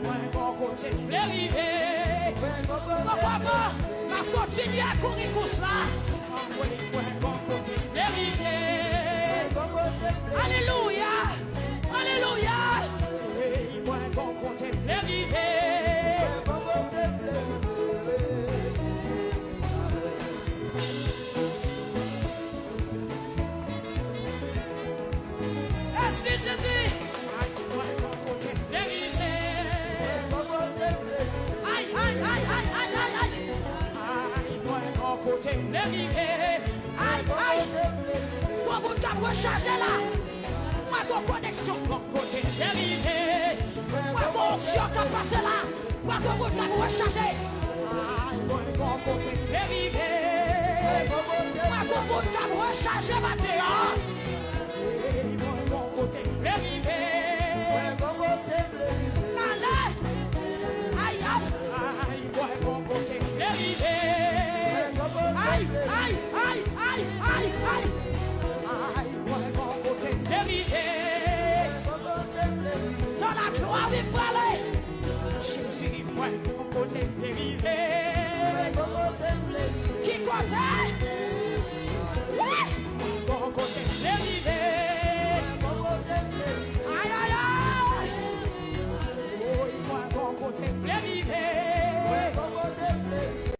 mon côté rivé. Papa, ma continue à courir pour cela. Mon côté rivé. Alléluia, alléluia. Mon côté rivé. Merci Jésus. Aïe, aïe, aïe, aïe, aïe, aïe, aïe. Aïe, aïe. Toi, vous t'as rechargé là. Moi, mon connexion, mon côté dérivé. Moi, mon chien qui a passé là. Moi, vous t'as rechargé. Mon côté dérivé. Moi, vous t'as rechargé ma terre. Mon côté dérivé. Allez. Aïe, aïe, mon côté dérivé. Aïe, aïe, aïe, aïe, aïe, aïe. Mon côté dérivé. Dans la gloire, il parlait. Jésus, mon côté dérivé. Qui comptait?